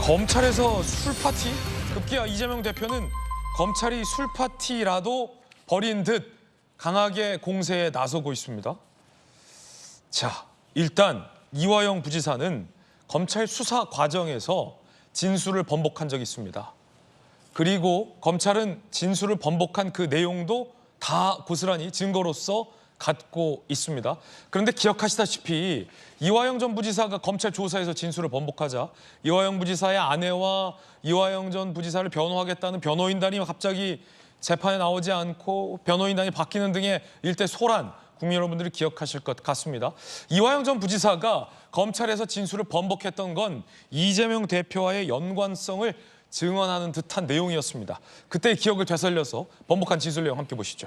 검찰에서 술 파티? 급기야 이재명 대표는 검찰이 술 파티라도 벌인 듯 강하게 공세에 나서고 있습니다. 자, 일단 이화영 부지사는 검찰 수사 과정에서 진술을 번복한 적이 있습니다. 그리고 검찰은 진술을 번복한 그 내용도 다 고스란히 증거로서 갖고 있습니다. 그런데 기억하시다시피 이화영 전 부지사가 검찰 조사에서 진술을 번복하자 이화영 부지사의 아내와 이화영 전 부지사를 변호하겠다는 변호인단이 갑자기 재판에 나오지 않고 변호인단이 바뀌는 등의 일대 소란, 국민 여러분들이 기억하실 것 같습니다. 이화영 전 부지사가 검찰에서 진술을 번복했던 건 이재명 대표와의 연관성을 증언하는 듯한 내용이었습니다. 그때의 기억을 되살려서 번복한 진술 내용 함께 보시죠.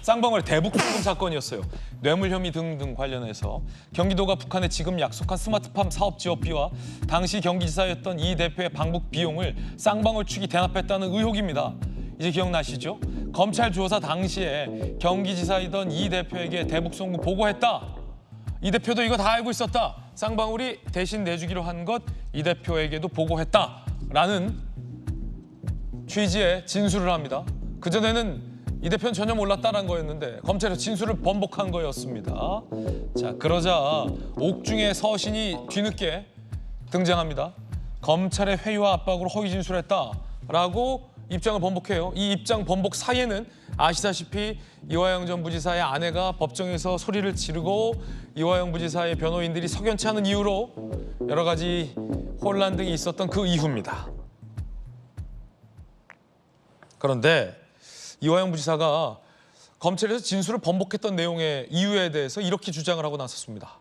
쌍방울 대북송금 사건이었어요. 뇌물 혐의 등등 관련해서 경기도가 북한에 지금 약속한 스마트팜 사업 지원비와 당시 경기지사였던 이 대표의 방북 비용을 쌍방울 측이 대납했다는 의혹입니다. 이제 기억나시죠? 검찰 조사 당시에 경기지사이던 이 대표에게 대북송금 보고했다. 이 대표도 이거 다 알고 있었다. 쌍방울이 대신 내주기로 한 것 이 대표에게도 보고했다라는 취지의 진술을 합니다. 그전에는 이 대표는 전혀 몰랐다는 거였는데 검찰에서 진술을 번복한 거였습니다. 자, 그러자 옥중의 서신이 뒤늦게 등장합니다. 검찰의 회유와 압박으로 허위 진술했다라고 입장을 번복해요. 이 입장 번복 사이에는 아시다시피 이화영 전 부지사의 아내가 법정에서 소리를 지르고 이화영 부지사의 변호인들이 석연치 않은 이유로 여러 가지 혼란 등이 있었던 그 이후입니다. 그런데 이화영 부지사가 검찰에서 진술을 번복했던 내용의 이유에 대해서 이렇게 주장을 하고 나섰습니다.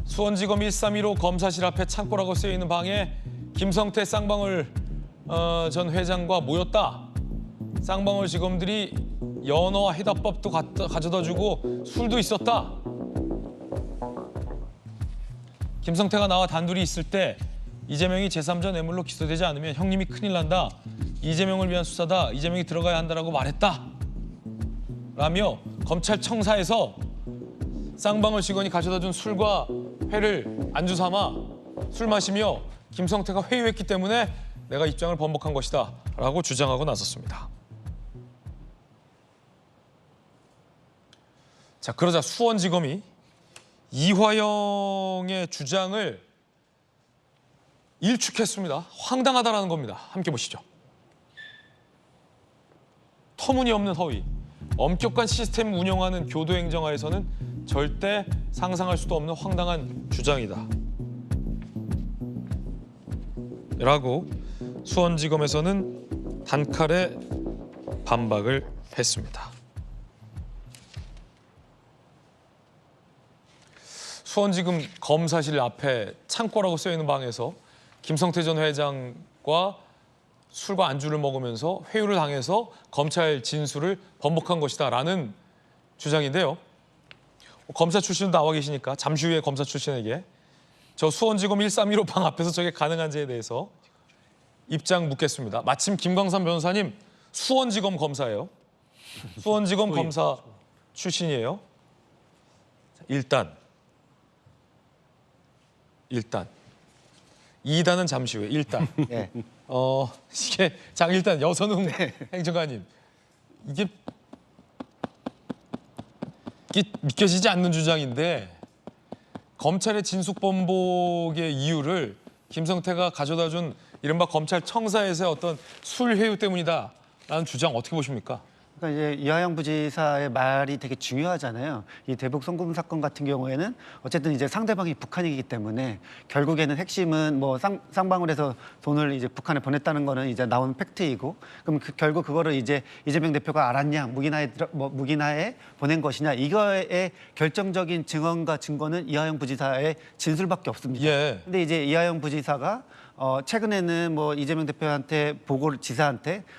수원지검 131호 검사실 앞에 창고라고 쓰여있는 방에 김성태 쌍방울 전 회장과 모였다. 쌍방울 직원들이 연어와 해답밥도 가져다주고 술도 있었다. 김성태가 나와 단둘이 있을 때 이재명이 제3자 뇌물로 기소되지 않으면 형님이 큰일 난다. 이재명을 위한 수사다. 이재명이 들어가야 한다라고 말했다. 라며 검찰청사에서 쌍방울 직원이 가져다준 술과 회를 안주 삼아 술 마시며 김성태가 회유했기 때문에 내가 입장을 번복한 것이다 라고 주장하고 나섰습니다. 자, 그러자 수원지검이 이화영의 주장을 일축했습니다. 황당하다라는 겁니다. 함께 보시죠. 터무니없는 허위, 엄격한 시스템 운영하는 교도행정하에서는 절대 상상할 수도 없는 황당한 주장이다. 라고 수원지검에서는 단칼에 반박을 했습니다. 수원지검 검사실 앞에 창고라고 쓰여있는 방에서 김성태 전 회장과 술과 안주를 먹으면서 회유를 당해서 검찰 진술을 번복한 것이다라는 주장인데요. 검사 출신도 나와 계시니까 잠시 후에 검사 출신에게 저 수원지검 131호 방 앞에서 저게 가능한지에 대해서 입장 묻겠습니다. 마침 김광삼 변호사님 수원지검 검사예요. 수원지검 검사 출신이에요. 일단 2단은 잠시 후에 일단 네. 이게 일단 여선웅 행정관님 이게 믿겨지지 않는 주장인데 검찰의 진술 번복의 이유를 김성태가 가져다준 이른바 검찰청사에서의 어떤 술 회유 때문이다라는 주장 어떻게 보십니까? 그러니까 이제 이화영 부지사의 말이 되게 중요하잖아요. 이 대북 송금 사건 같은 경우에는 어쨌든 이제 상대방이 북한이기 때문에 결국에는 핵심은 뭐 쌍방울에서 돈을 이제 북한에 보냈다는 거는 이제 나온 팩트이고, 그럼 결국 그거를 이제 이재명 대표가 알았냐, 무기나에 보낸 것이냐, 이거의 결정적인 증언과 증거는 이화영 부지사의 진술밖에 없습니다. 예. 근데 이제 이화영 부지사가 최근에는 뭐 이재명 대표한테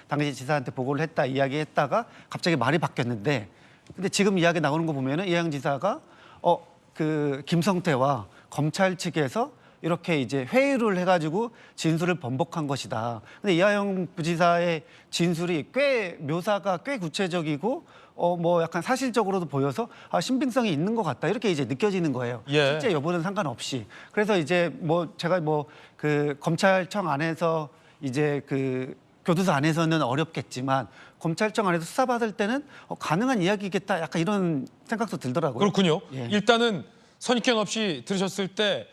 당시 지사한테 보고를 했다 이야기했다가 갑자기 말이 바뀌었는데, 근데 지금 이야기 나오는 거 보면은 이화영 지사가 그 김성태와 검찰 측에서 이렇게 이제 회유를 해가지고 진술을 번복한 것이다. 근데 이하영 부지사의 진술이 묘사가 꽤 구체적이고 뭐 약간 사실적으로도 보여서 신빙성이 있는 것 같다 이렇게 이제 느껴지는 거예요. 예. 실제 여부는 상관없이. 그래서 이제 뭐 제가 뭐 그 검찰청 안에서 이제 그 교도소 안에서는 어렵겠지만 검찰청 안에서 수사받을 때는 가능한 이야기겠다 약간 이런 생각도 들더라고요. 그렇군요. 예. 일단은 선입견 없이 들으셨을 때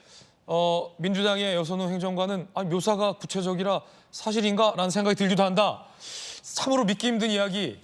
민주당의 여선호 행정관은 묘사가 구체적이라 사실인가라는 생각이 들기도 한다. 참으로 믿기 힘든 이야기